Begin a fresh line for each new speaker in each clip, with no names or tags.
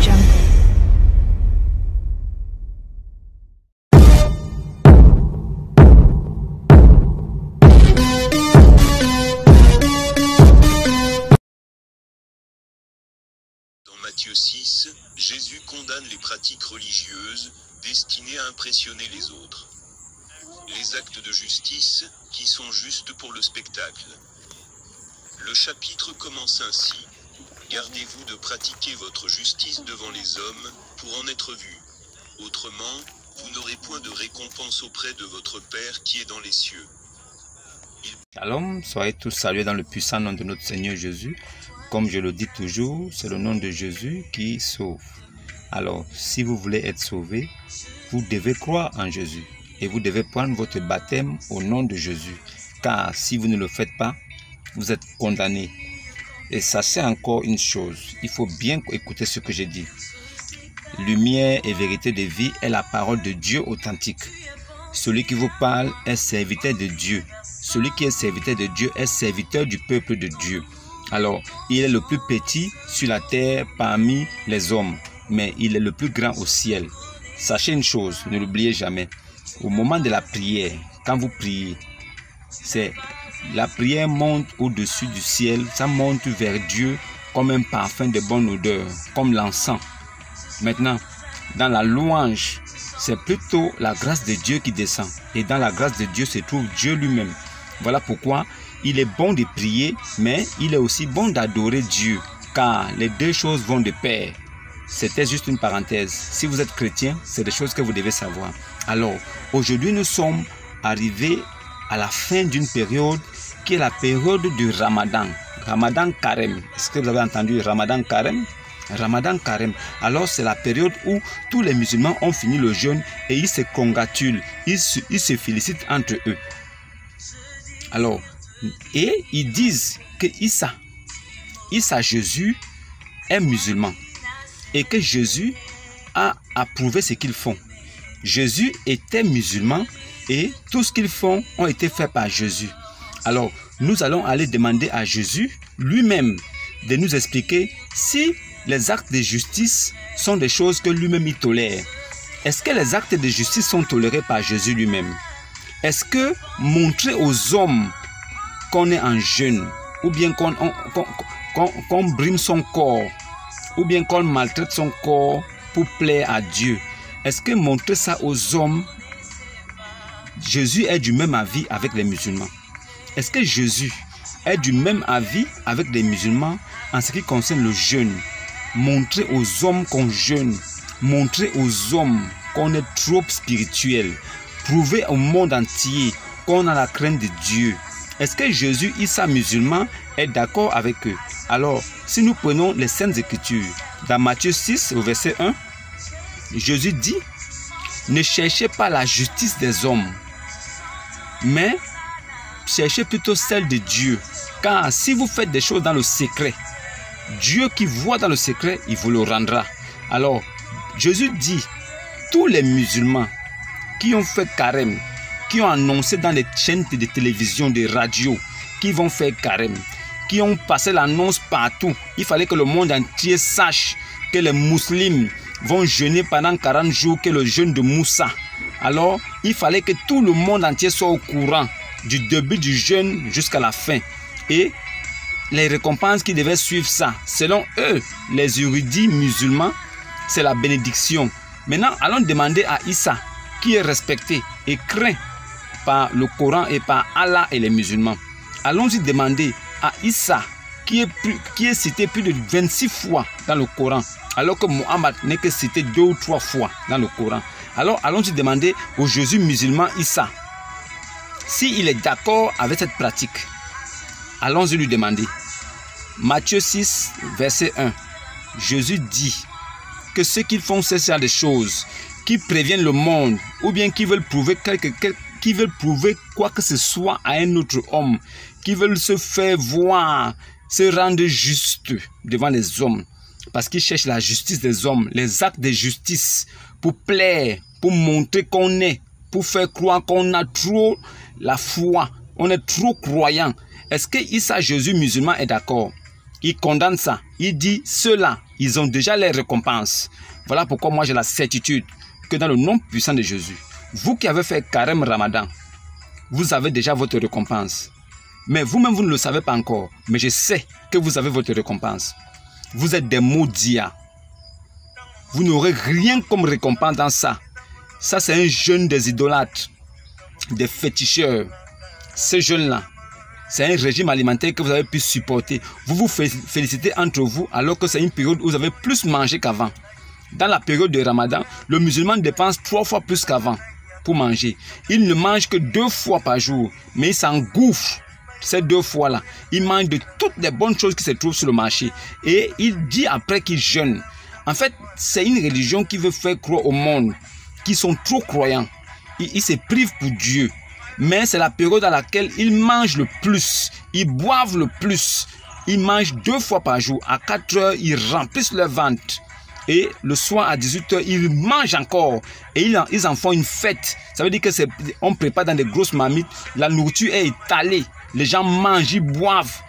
Jungle.
Dans Matthieu 6, Jésus condamne les pratiques religieuses destinées à impressionner les autres. Les actes de justice qui sont justes pour le spectacle. Le chapitre commence ainsi. Gardez-vous de pratiquer votre justice devant les hommes pour en être vus. Autrement, vous n'aurez point de récompense auprès de votre Père qui est dans les cieux.
Shalom, soyez tous salués dans le puissant nom de notre Seigneur Jésus. Comme je le dis toujours, c'est le nom de Jésus qui sauve. Alors, si vous voulez être sauvé, vous devez croire en Jésus. Et vous devez prendre votre baptême au nom de Jésus. Car si vous ne le faites pas, vous êtes condamné. Et sachez encore une chose, il faut bien écouter ce que j'ai dit. Lumière et vérité de vie est la parole de Dieu authentique. Celui qui vous parle est serviteur de Dieu. Celui qui est serviteur de Dieu est serviteur du peuple de Dieu. Alors, il est le plus petit sur la terre parmi les hommes, mais il est le plus grand au ciel. Sachez une chose, ne l'oubliez jamais. Au moment de la prière, quand vous priez, la prière monte au-dessus du ciel, ça monte vers Dieu comme un parfum de bonne odeur, comme l'encens. Maintenant, dans la louange, c'est plutôt la grâce de Dieu qui descend. Et dans la grâce de Dieu se trouve Dieu lui-même. Voilà pourquoi il est bon de prier, mais il est aussi bon d'adorer Dieu, car les deux choses vont de pair. C'était juste une parenthèse. Si vous êtes chrétien, c'est des choses que vous devez savoir. Alors, aujourd'hui, nous sommes arrivés à la fin d'une période qui est la période du Ramadan. Ramadan Carême. Est-ce que vous avez entendu Ramadan Carême? Ramadan Carême. Alors, c'est la période où tous les musulmans ont fini le jeûne et ils se congratulent. Ils se félicitent entre eux. Alors, et ils disent que Issa Jésus est musulman et que Jésus a approuvé ce qu'ils font. Jésus était musulman et tout ce qu'ils font ont été faits par Jésus. Alors, nous allons aller demander à Jésus lui-même de nous expliquer si les actes de justice sont des choses que lui-même il tolère. Est-ce que les actes de justice sont tolérés par Jésus lui-même? Est-ce que montrer aux hommes qu'on est en jeûne, ou bien qu'on brime son corps, ou bien qu'on maltraite son corps pour plaire à Dieu, est-ce que montrer ça aux hommes, Jésus est du même avis avec les musulmans? Est-ce que Jésus est du même avis avec les musulmans en ce qui concerne le jeûne? Montrer aux hommes qu'on jeûne, montrer aux hommes qu'on est trop spirituel, prouver au monde entier qu'on a la crainte de Dieu. Est-ce que Jésus, Issa musulman, est d'accord avec eux? Alors, si nous prenons les Saintes Écritures, dans Matthieu 6, au verset 1, Jésus dit, ne cherchez pas la justice des hommes, mais cherchez plutôt celle de Dieu. Car si vous faites des choses dans le secret, Dieu qui voit dans le secret, il vous le rendra. Alors, Jésus dit, tous les musulmans qui ont fait carême, qui ont annoncé dans les chaînes de télévision, de radio, qui vont faire carême, qui ont passé l'annonce partout. Il fallait que le monde entier sache que les musulmans vont jeûner pendant 40 jours, que le jeûne de Moussa. Alors, il fallait que tout le monde entier soit au courant du début du jeûne jusqu'à la fin. Et les récompenses qui devaient suivre ça, selon eux, les érudits musulmans, c'est la bénédiction. Maintenant, allons demander à Issa, qui est respecté et craint par le Coran et par Allah et les musulmans. Allons-y demander à Issa, qui est cité plus de 26 fois dans le Coran, alors que Mohammed n'est que cité 2 ou 3 fois dans le Coran. Alors, allons-y demander au Jésus musulman Issa, s'il est d'accord avec cette pratique. Allons-y lui demander. Matthieu 6, verset 1. Jésus dit que ceux qui font ce genre de choses, qui préviennent le monde, ou bien qui veulent prouver quoi que ce soit à un autre homme, qui veulent se faire voir, se rendre juste devant les hommes, parce qu'ils cherchent la justice des hommes, les actes de justice, pour plaire, pour montrer qu'on est, pour faire croire qu'on a trop la foi, on est trop croyant. Est-ce que Issa Jésus musulman est d'accord? Il condamne ça. Il dit ceux-là Ils ont déjà les récompenses. Voilà pourquoi moi j'ai la certitude que dans le nom puissant de Jésus, vous qui avez fait carême Ramadan, vous avez déjà votre récompense. Mais vous-même, vous ne le savez pas encore. Mais je sais que vous avez votre récompense. Vous êtes des maudits. Vous n'aurez rien comme récompense dans ça. Ça, c'est un jeûne des idolâtres, des féticheurs. Ce jeûne-là, c'est un régime alimentaire que vous avez pu supporter. Vous vous félicitez entre vous alors que c'est une période où vous avez plus mangé qu'avant. Dans la période de Ramadan, le musulman dépense 3 fois plus qu'avant pour manger. Il ne mange que 2 fois par jour, mais il s'engouffre ces 2 fois-là. Il mange de toutes les bonnes choses qui se trouvent sur le marché. Et il dit après qu'il jeûne. En fait, c'est une religion qui veut faire croire au monde qui sont trop croyants. Ils se privent pour Dieu. Mais c'est la période à laquelle ils mangent le plus. Ils boivent le plus. Ils mangent 2 fois par jour. À 4 heures, ils remplissent leur ventre. Et le soir à 18 heures, ils mangent encore. Et ils en font une fête. Ça veut dire que on prépare dans des grosses marmites. La nourriture est étalée. Les gens mangent, ils boivent.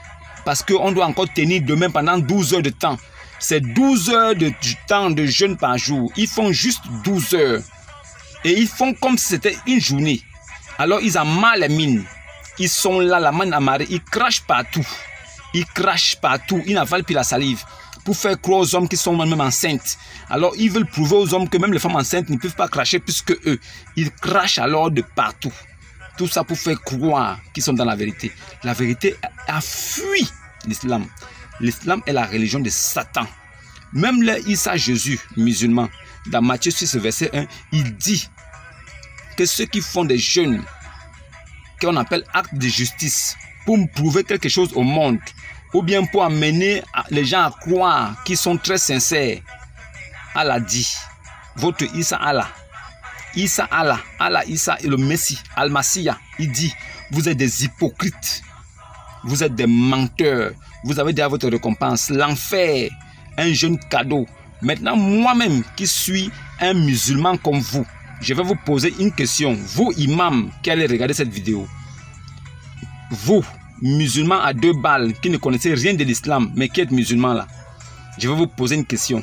Parce qu'on doit encore tenir demain pendant 12 heures de temps. C'est 12 heures de temps de jeûne par jour. Ils font juste 12 heures. Et ils font comme si c'était une journée. Alors ils ont mal les mines. Ils sont là, la main amarrée. Ils crachent partout. Ils crachent partout. Ils n'avalent plus la salive. Pour faire croire aux hommes qui sont même enceintes. Alors ils veulent prouver aux hommes que même les femmes enceintes ne peuvent pas cracher plus que eux. Ils crachent alors de partout. Tout ça pour faire croire qu'ils sont dans la vérité. La vérité a fui l'islam. L'islam est la religion de Satan. Même là, Issa Jésus, musulman, dans Matthieu 6, verset 1, il dit que ceux qui font des jeûnes, qu'on appelle actes de justice, pour prouver quelque chose au monde, ou bien pour amener les gens à croire qu'ils sont très sincères, Allah dit, votre Issa Allah, Issa Allah, Allah Issa est le Messie, Al-Massia, il dit, vous êtes des hypocrites, vous êtes des menteurs, vous avez déjà votre récompense, l'enfer, un jeune cadeau. Maintenant, moi-même qui suis un musulman comme vous, je vais vous poser une question, vous imams qui allez regarder cette vidéo, vous, musulmans à 2 balles, qui ne connaissez rien de l'islam, mais qui êtes musulmans là, je vais vous poser une question,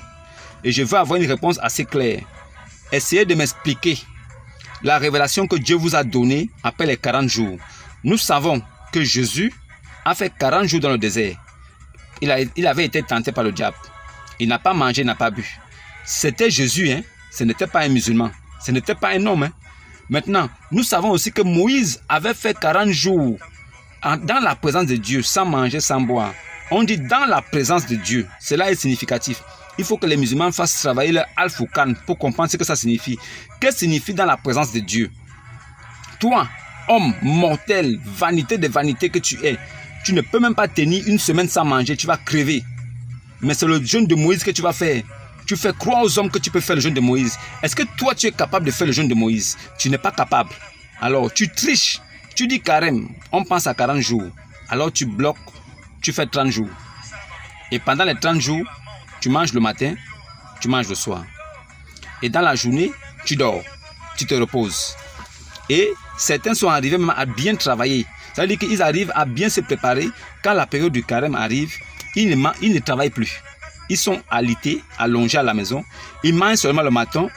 et je veux avoir une réponse assez claire. Essayez de m'expliquer la révélation que Dieu vous a donnée après les 40 jours. Nous savons que Jésus a fait 40 jours dans le désert. Il avait été tenté par le diable. Il n'a pas mangé, il n'a pas bu. C'était Jésus, hein? Ce n'était pas un musulman. Ce n'était pas un homme. Hein? Maintenant, nous savons aussi que Moïse avait fait 40 jours dans la présence de Dieu, sans manger, sans boire. On dit dans la présence de Dieu. Cela est significatif. Il faut que les musulmans fassent travailler leur al-Foukan pour comprendre ce que ça signifie. Qu'est-ce que signifie dans la présence de Dieu? Toi, homme mortel, vanité de vanité que tu es, tu ne peux même pas tenir une semaine sans manger, tu vas crever. Mais c'est le jeûne de Moïse que tu vas faire. Tu fais croire aux hommes que tu peux faire le jeûne de Moïse. Est-ce que toi, tu es capable de faire le jeûne de Moïse? Tu n'es pas capable. Alors, tu triches. Tu dis carême, on pense à 40 jours. Alors, tu bloques, tu fais 30 jours. Et pendant les 30 jours, tu manges le matin, tu manges le soir. Et dans la journée, tu dors, tu te reposes. Et certains sont arrivés même à bien travailler. Ça veut dire qu'ils arrivent à bien se préparer. Quand la période du carême arrive, ils ne travaillent plus. Ils sont alités, allongés à la maison. Ils mangent seulement le matin,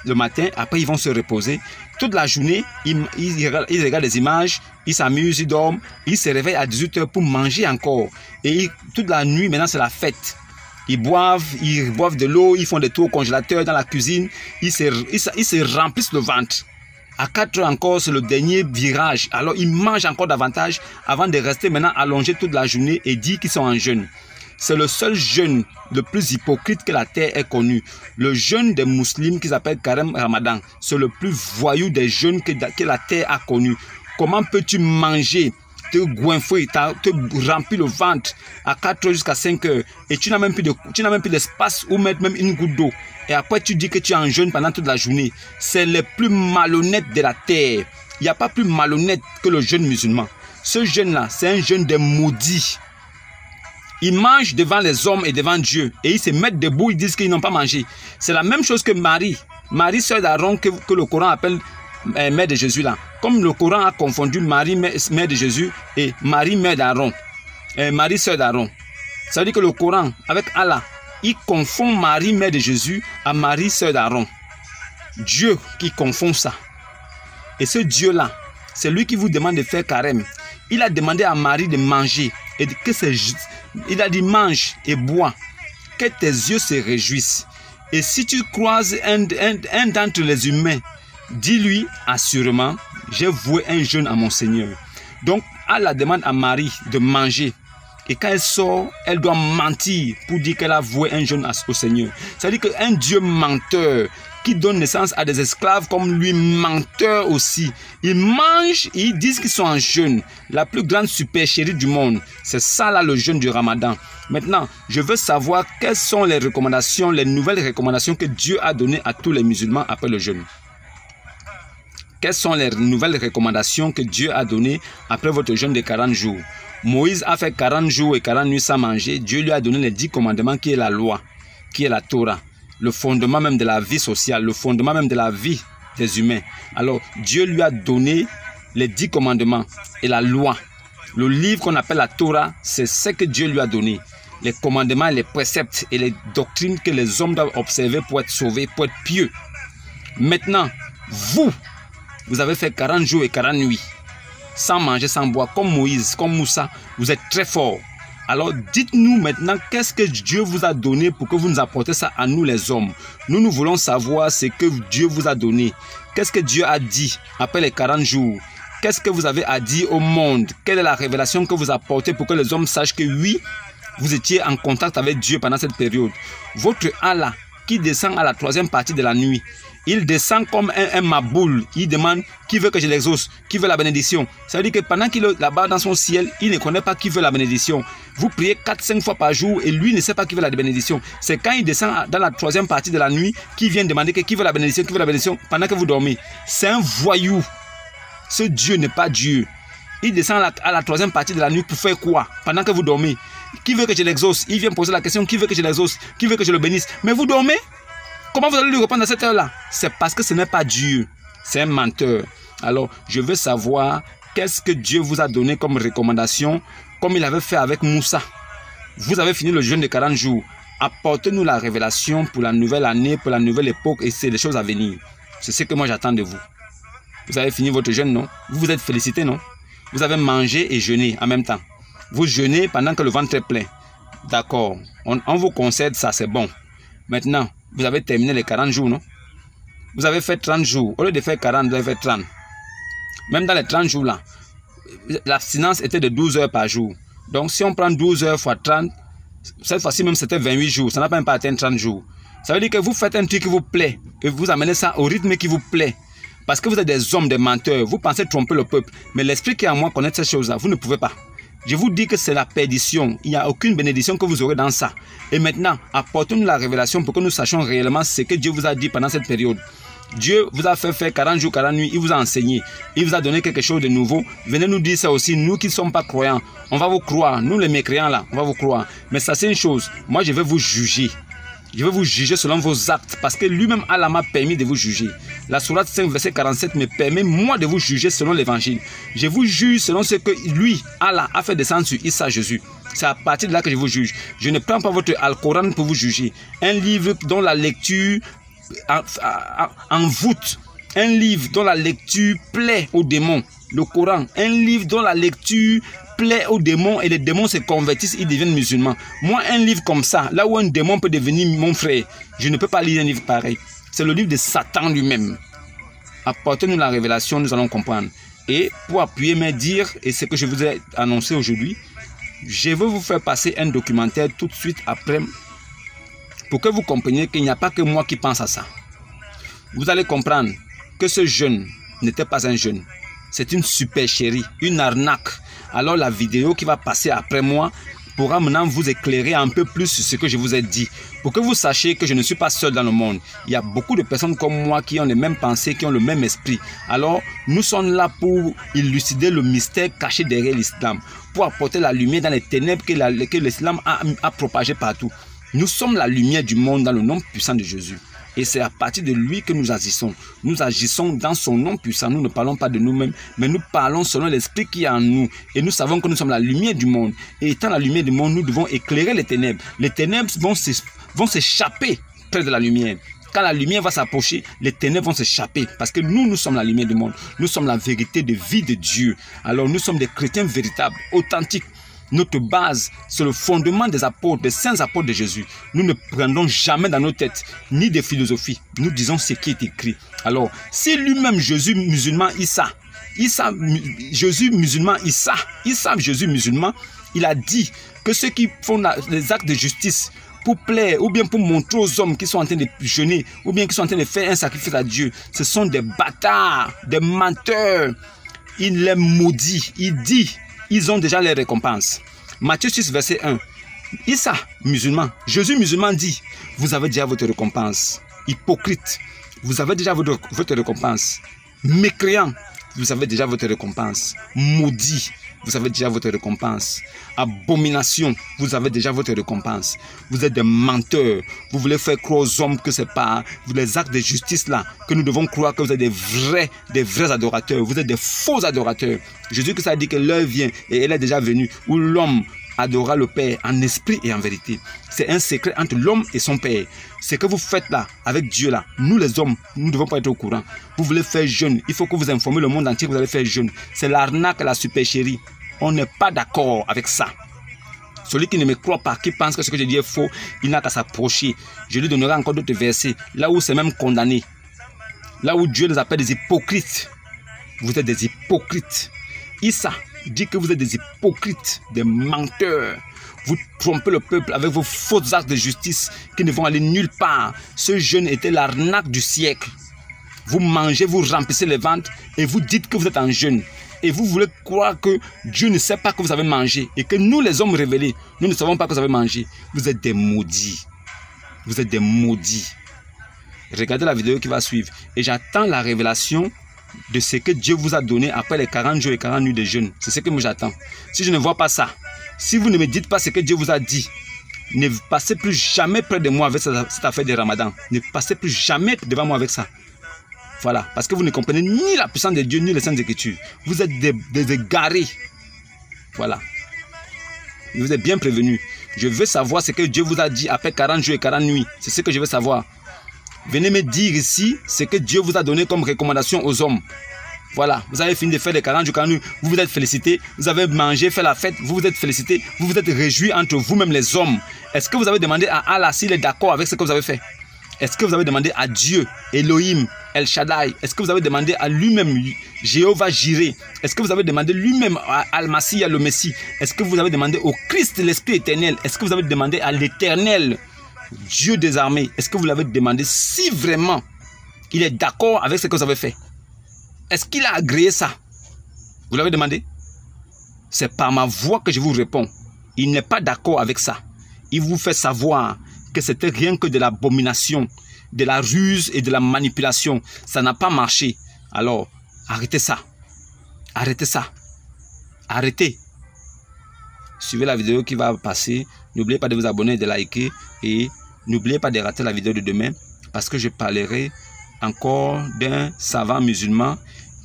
après ils vont se reposer. Toute la journée, ils regardent des images, ils s'amusent, ils dorment. Ils se réveillent à 18 h pour manger encore. Et toute la nuit, maintenant, c'est la fête. Ils boivent de l'eau, ils font des tours au congélateur dans la cuisine. Ils se remplissent le ventre. À 4 h encore, c'est le dernier virage. Alors, ils mangent encore davantage avant de rester maintenant allongés toute la journée et dire qu'ils sont en jeûne. C'est le seul jeûne le plus hypocrite que la terre ait connu. Le jeûne des musulmans qu'ils appellent Carême Ramadan, c'est le plus voyou des jeûnes que la terre a connu. Comment peux-tu manger, te goinfrer, te remplir le ventre à 4 h jusqu'à 5 h et tu n'as même plus d'espace où mettre même une goutte d'eau. Et après tu dis que tu es en jeûne pendant toute la journée. C'est les plus malhonnêtes de la terre. Il n'y a pas plus malhonnête que le jeûne musulman. Ce jeûne-là, c'est un jeûne des maudits. Ils mangent devant les hommes et devant Dieu. Et ils se mettent debout, ils disent qu'ils n'ont pas mangé. C'est la même chose que Marie, sœur d'Aaron, que le Coran appelle mère de Jésus là. Comme le Coran a confondu Marie, mère de Jésus, et Marie, mère d'Aaron. Marie, sœur d'Aaron. Ça veut dire que le Coran, avec Allah, il confond Marie, mère de Jésus, à Marie, sœur d'Aaron. Dieu qui confond ça. Et ce Dieu-là, c'est lui qui vous demande de faire carême. Il a demandé à Marie de manger. Et que il a dit mange et bois. Que tes yeux se réjouissent. Et si tu croises un d'entre les humains, dis-lui assurément, j'ai voué un jeûne à mon Seigneur. Donc, elle la demande à Marie de manger. Et quand elle sort, elle doit mentir pour dire qu'elle a voué un jeûne au Seigneur. C'est-à-dire qu'un Dieu menteur qui donne naissance à des esclaves comme lui, menteur aussi. Ils mangent et ils disent qu'ils sont en jeûne. La plus grande supercherie du monde. C'est ça là le jeûne du Ramadan. Maintenant, je veux savoir quelles sont les recommandations, les nouvelles recommandations que Dieu a données à tous les musulmans après le jeûne. Quelles sont les nouvelles recommandations que Dieu a données après votre jeûne de 40 jours? Moïse a fait 40 jours et 40 nuits sans manger. Dieu lui a donné les 10 commandements qui est la loi, qui est la Torah. Le fondement même de la vie sociale, le fondement même de la vie des humains. Alors, Dieu lui a donné les 10 commandements et la loi. Le livre qu'on appelle la Torah, c'est ce que Dieu lui a donné. Les commandements, les préceptes et les doctrines que les hommes doivent observer pour être sauvés, pour être pieux. Maintenant, vous avez fait 40 jours et 40 nuits, sans manger, sans boire, comme Moïse, comme Moussa. Vous êtes très fort. Alors dites-nous maintenant qu'est-ce que Dieu vous a donné pour que vous nous apportez ça à nous les hommes. Nous voulons savoir ce que Dieu vous a donné. Qu'est-ce que Dieu a dit après les 40 jours? Qu'est-ce que vous avez à dire au monde? Quelle est la révélation que vous apportez pour que les hommes sachent que oui, vous étiez en contact avec Dieu pendant cette période? Votre Allah qui descend à la 3e partie de la nuit, il descend comme un maboul. Il demande qui veut que je l'exauce, qui veut la bénédiction. Ça veut dire que pendant qu'il est là-bas dans son ciel, il ne connaît pas qui veut la bénédiction. Vous priez 4-5 fois par jour et lui ne sait pas qui veut la bénédiction. C'est quand il descend dans la 3e partie de la nuit qu'il vient demander qui veut la bénédiction, qui veut la bénédiction pendant que vous dormez. C'est un voyou. Ce Dieu n'est pas Dieu. Il descend à la 3e partie de la nuit pour faire quoi pendant que vous dormez? Qui veut que je l'exauce? Il vient poser la question, qui veut que je l'exauce? Qui veut que je le bénisse? Mais vous dormez? Comment vous allez lui répondre à cette heure-là? C'est parce que ce n'est pas Dieu. C'est un menteur. Alors, je veux savoir qu'est-ce que Dieu vous a donné comme recommandation, comme il avait fait avec Moussa. Vous avez fini le jeûne de 40 jours. Apportez-nous la révélation pour la nouvelle année, pour la nouvelle époque, et c'est des choses à venir. C'est ce que moi j'attends de vous. Vous avez fini votre jeûne, non? Vous vous êtes félicité, non? Vous avez mangé et jeûné en même temps. Vous jeûnez pendant que le ventre est plein. D'accord. On vous concède ça, c'est bon. Maintenant, vous avez terminé les 40 jours, non? Vous avez fait 30 jours. Au lieu de faire 40, vous avez fait 30. Même dans les 30 jours là, l'abstinence était de 12 heures par jour. Donc si on prend 12 heures fois 30, cette fois-ci même c'était 28 jours. Ça n'a pas même pas atteint 30 jours. Ça veut dire que vous faites un truc qui vous plaît. Et vous amenez ça au rythme qui vous plaît. Parce que vous êtes des hommes, des menteurs. Vous pensez tromper le peuple. Mais l'esprit qui est en moi connaît ces choses-là. Vous ne pouvez pas. Je vous dis que c'est la perdition. Il n'y a aucune bénédiction que vous aurez dans ça. Et maintenant, apportez-nous la révélation pour que nous sachions réellement ce que Dieu vous a dit pendant cette période. Dieu vous a fait faire 40 jours, 40 nuits. Il vous a enseigné. Il vous a donné quelque chose de nouveau. Venez nous dire ça aussi. Nous qui ne sommes pas croyants, on va vous croire. Nous les mécréants là, on va vous croire. Mais ça c'est une chose. Moi je vais vous juger. Je vais vous juger selon vos actes. Parce que lui-même Allah m'a permis de vous juger. La sourate 5 verset 47 me permet moi de vous juger selon l'évangile. Je vous juge selon ce que lui, Allah, a fait descendre sur Issa Jésus. C'est à partir de là que je vous juge. Je ne prends pas votre Al-Coran pour vous juger. Un livre dont la lecture envoûte. Un livre dont la lecture plaît aux démons. Le Coran. Un livre dont la lecture plaît aux démons et les démons se convertissent, ils deviennent musulmans. Moi, un livre comme ça, là où un démon peut devenir mon frère, je ne peux pas lire un livre pareil. C'est le livre de Satan lui-même. Apportez-nous la révélation, nous allons comprendre. Et pour appuyer mes dires et ce que je vous ai annoncé aujourd'hui, je veux vous faire passer un documentaire tout de suite après pour que vous compreniez qu'il n'y a pas que moi qui pense à ça. Vous allez comprendre que ce jeûne n'était pas un jeûne. C'est une supercherie, une arnaque. Alors la vidéo qui va passer après moi pourra maintenant vous éclairer un peu plus sur ce que je vous ai dit. Pour que vous sachiez que je ne suis pas seul dans le monde. Il y a beaucoup de personnes comme moi qui ont les mêmes pensées, qui ont le même esprit. Alors nous sommes là pour élucider le mystère caché derrière l'islam. Pour apporter la lumière dans les ténèbres que l'islam a propagé partout. Nous sommes la lumière du monde dans le nom puissant de Jésus. Et c'est à partir de lui que nous agissons. Nous agissons dans son nom puissant. Nous ne parlons pas de nous-mêmes, mais nous parlons selon l'esprit qui est en nous. Et nous savons que nous sommes la lumière du monde. Et étant la lumière du monde, nous devons éclairer les ténèbres. Les ténèbres vont vont s'échapper près de la lumière. Quand la lumière va s'approcher, les ténèbres vont s'échapper. Parce que nous sommes la lumière du monde. Nous sommes la vérité de vie de Dieu. Alors nous sommes des chrétiens véritables, authentiques. Notre base, c'est le fondement des apôtres, des saints apôtres de Jésus. Nous ne prendrons jamais dans nos têtes ni des philosophies. Nous disons ce qui est écrit. Alors, si lui-même Jésus musulman, Jésus musulman, Jésus musulman, il a dit que ceux qui font les actes de justice pour plaire ou bien pour montrer aux hommes qui sont en train de jeûner ou bien qui sont en train de faire un sacrifice à Dieu, ce sont des bâtards, des menteurs. Il les maudit. Il dit, ils ont déjà les récompenses. Matthieu 6, verset 1. Issa, musulman, Jésus musulman dit, vous avez déjà votre récompense. Hypocrite, vous avez déjà votre récompense. Mécréant, vous avez déjà votre récompense. Maudit, vous avez déjà votre récompense. Abomination, vous avez déjà votre récompense. Vous êtes des menteurs. Vous voulez faire croire aux hommes que c'est pas les actes de justice là, que nous devons croire que vous êtes des vrais adorateurs. Vous êtes des faux adorateurs. Jésus-Christ a dit que l'heure vient et elle est déjà venue où l'homme adorera le Père en esprit et en vérité. C'est un secret entre l'homme et son Père. Ce que vous faites là, avec Dieu là, nous les hommes, nous ne devons pas être au courant. Vous voulez faire jeûne, il faut que vous informez le monde entier que vous allez faire jeûne. C'est l'arnaque, la supercherie. On n'est pas d'accord avec ça. Celui qui ne me croit pas, qui pense que ce que je dis est faux, il n'a qu'à s'approcher. Je lui donnerai encore d'autres versets, là où c'est même condamné. Là où Dieu les appelle des hypocrites. Vous êtes des hypocrites. Issa dit que vous êtes des hypocrites, des menteurs. Vous trompez le peuple avec vos faux actes de justice qui ne vont aller nulle part. Ce jeûne était l'arnaque du siècle. Vous mangez, vous remplissez les ventres et vous dites que vous êtes en jeûne. Et vous voulez croire que Dieu ne sait pas que vous avez mangé et que nous les hommes révélés, nous ne savons pas que vous avez mangé. Vous êtes des maudits. Vous êtes des maudits. Regardez la vidéo qui va suivre. Et j'attends la révélation de ce que Dieu vous a donné après les 40 jours et 40 nuits de jeûne. C'est ce que moi j'attends. Si je ne vois pas ça, si vous ne me dites pas ce que Dieu vous a dit, ne passez plus jamais près de moi avec cette affaire de Ramadan. Ne passez plus jamais devant moi avec ça. Voilà, parce que vous ne comprenez ni la puissance de Dieu, ni les saintes écritures. Vous êtes des égarés. Voilà. Je vous ai bien prévenu. Je veux savoir ce que Dieu vous a dit après 40 jours et 40 nuits. C'est ce que je veux savoir. Venez me dire ici ce que Dieu vous a donné comme recommandation aux hommes. Voilà, vous avez fini de faire les 40 jours, 40 nuits, vous vous êtes félicités, vous avez mangé, fait la fête, vous vous êtes félicités, vous vous êtes réjouis entre vous-même les hommes. Est-ce que vous avez demandé à Allah s'il est d'accord avec ce que vous avez fait? Est-ce que vous avez demandé à Dieu, Elohim, El Shaddai? Est-ce que vous avez demandé à lui-même, Jéhovah Jireh? Est-ce que vous avez demandé lui-même à Al-Masih, le Messie? Est-ce que vous avez demandé au Christ, l'Esprit éternel? Est-ce que vous avez demandé à l'Éternel, Dieu des armées? Est-ce que vous l'avez demandé si vraiment il est d'accord avec ce que vous avez fait? Est-ce qu'il a agréé ça? Vous l'avez demandé? C'est par ma voix que je vous réponds. Il n'est pas d'accord avec ça. Il vous fait savoir que c'était rien que de l'abomination, de la ruse et de la manipulation. Ça n'a pas marché. Alors, arrêtez ça. Arrêtez ça. Arrêtez. Suivez la vidéo qui va passer. N'oubliez pas de vous abonner et de liker. Et n'oubliez pas de rater la vidéo de demain. Parce que je parlerai encore d'un savant musulman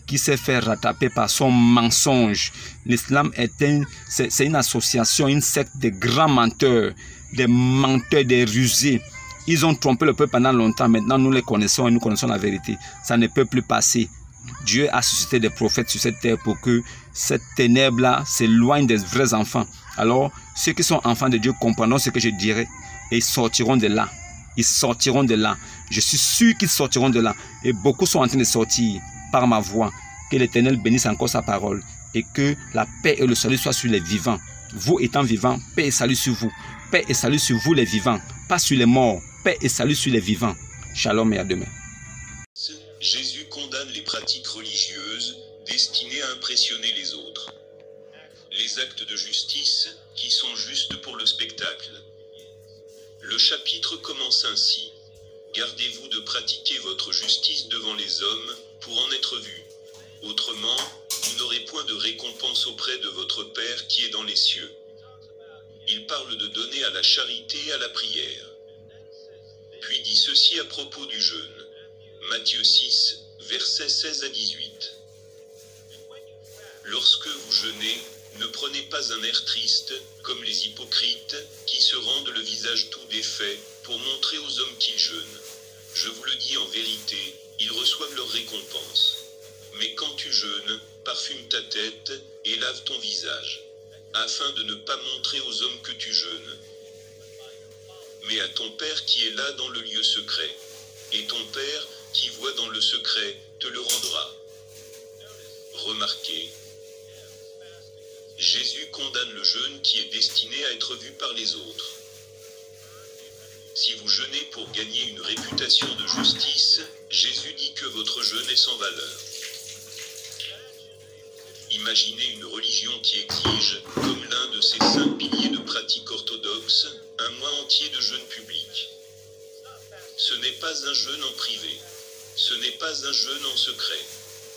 qui s'est fait rattraper par son mensonge. L'islam c'est une association, une secte de grands menteurs, des rusés. Ils ont trompé le peuple pendant longtemps. Maintenant, nous les connaissons et nous connaissons la vérité. Ça ne peut plus passer. Dieu a suscité des prophètes sur cette terre pour que cette ténèbre-là s'éloigne des vrais enfants. Alors, ceux qui sont enfants de Dieu comprendront ce que je dirai et ils sortiront de là. Ils sortiront de là. Je suis sûr qu'ils sortiront de là. Et beaucoup sont en train de sortir par ma voix. Que l'Éternel bénisse encore sa parole. Et que la paix et le salut soient sur les vivants. Vous étant vivants, paix et salut sur vous. Paix et salut sur vous les vivants. Pas sur les morts. Paix et salut sur les vivants. Shalom et à demain.
Jésus condamne les pratiques religieuses destinées à impressionner les autres. Les actes de justice qui sont justes pour le spectacle. Le chapitre commence ainsi. Gardez-vous de pratiquer votre justice devant les hommes pour en être vu. Autrement, vous n'aurez point de récompense auprès de votre Père qui est dans les cieux. Il parle de donner à la charité et à la prière. Puis dit ceci à propos du jeûne. Matthieu 6, versets 16 à 18. Lorsque vous jeûnez, ne prenez pas un air triste, comme les hypocrites, qui se rendent le visage tout défait, pour montrer aux hommes qu'ils jeûnent. Je vous le dis en vérité, ils reçoivent leur récompense. Mais quand tu jeûnes, parfume ta tête et lave ton visage, afin de ne pas montrer aux hommes que tu jeûnes, mais à ton Père qui est là dans le lieu secret. Et ton Père, qui voit dans le secret, te le rendra. Remarquez, Jésus condamne le jeûne qui est destiné à être vu par les autres. Si vous jeûnez pour gagner une réputation de justice, Jésus dit que votre jeûne est sans valeur. Imaginez une religion qui exige, comme l'un de ses 5 piliers de pratique orthodoxe, un mois entier de jeûne public. Ce n'est pas un jeûne en privé. Ce n'est pas un jeûne en secret.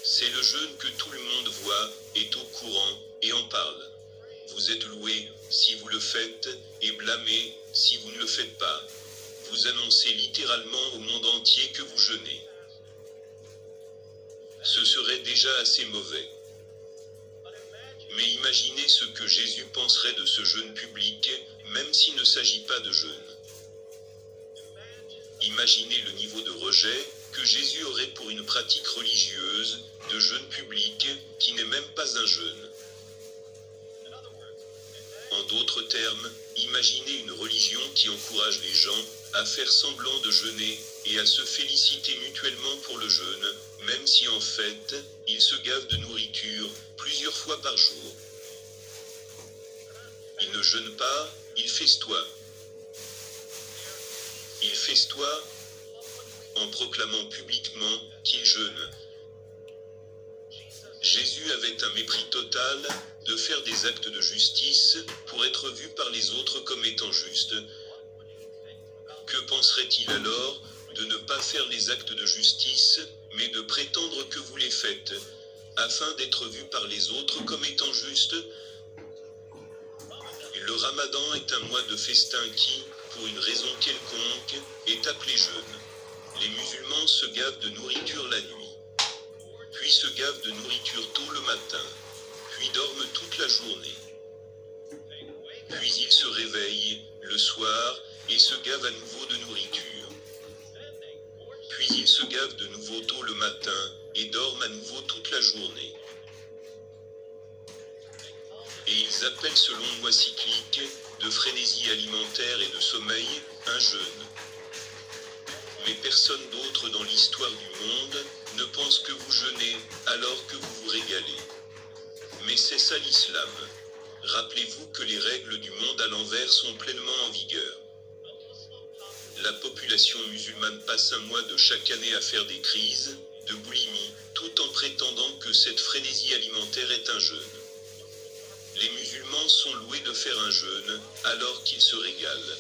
C'est le jeûne que tout le monde voit, est au courant, et en parle. Vous êtes loué, si vous le faites, et blâmé, si vous ne le faites pas. Vous annoncez littéralement au monde entier que vous jeûnez. Ce serait déjà assez mauvais. Mais imaginez ce que Jésus penserait de ce jeûne public, même s'il ne s'agit pas de jeûne. Imaginez le niveau de rejet que Jésus aurait pour une pratique religieuse, de jeûne public, qui n'est même pas un jeûne. En d'autres termes, imaginez une religion qui encourage les gens à faire semblant de jeûner et à se féliciter mutuellement pour le jeûne, même si en fait, ils se gavent de nourriture plusieurs fois par jour. Ils ne jeûnent pas, ils festoient. Ils festoient en proclamant publiquement qu'ils jeûnent. Jésus avait un mépris total de faire des actes de justice pour être vu par les autres comme étant justes. Que penserait-il alors de ne pas faire les actes de justice, mais de prétendre que vous les faites, afin d'être vu par les autres comme étant justes? Le Ramadan est un mois de festin qui, pour une raison quelconque, est appelé jeûne. Les musulmans se gavent de nourriture la nuit, puis se gavent de nourriture tôt le matin, puis dorment toute la journée. Puis ils se réveillent le soir et se gavent à nouveau de nourriture. Puis ils se gavent de nouveau tôt le matin et dorment à nouveau toute la journée. Et ils appellent ce long mois cyclique de frénésie alimentaire et de sommeil un jeûne. Mais personne d'autre dans l'histoire du monde ne pense que vous jeûnez alors que vous vous régalez. Mais c'est ça l'islam. Rappelez-vous que les règles du monde à l'envers sont pleinement en vigueur. La population musulmane passe un mois de chaque année à faire des crises de boulimie, tout en prétendant que cette frénésie alimentaire est un jeûne. Les musulmans sont loués de faire un jeûne alors qu'ils se régalent.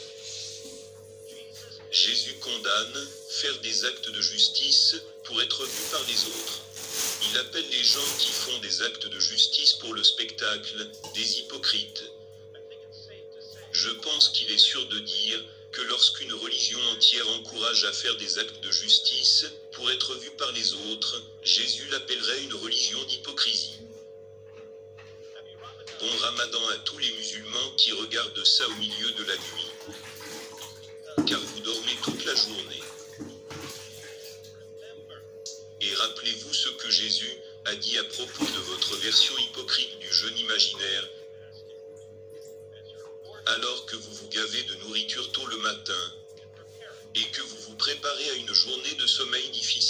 Jésus condamne faire des actes de justice pour être vu par les autres. Il appelle les gens qui font des actes de justice pour le spectacle des hypocrites. Je pense qu'il est sûr de dire que lorsqu'une religion entière encourage à faire des actes de justice pour être vu par les autres, Jésus l'appellerait une religion d'hypocrisie. Bon Ramadan à tous les musulmans qui regardent ça au milieu de la nuit, car vous dormez toute la journée. Et rappelez-vous ce que Jésus a dit à propos de votre version hypocrite du jeûne imaginaire. Alors que vous vous gavez de nourriture tôt le matin, et que vous vous préparez à une journée de sommeil difficile.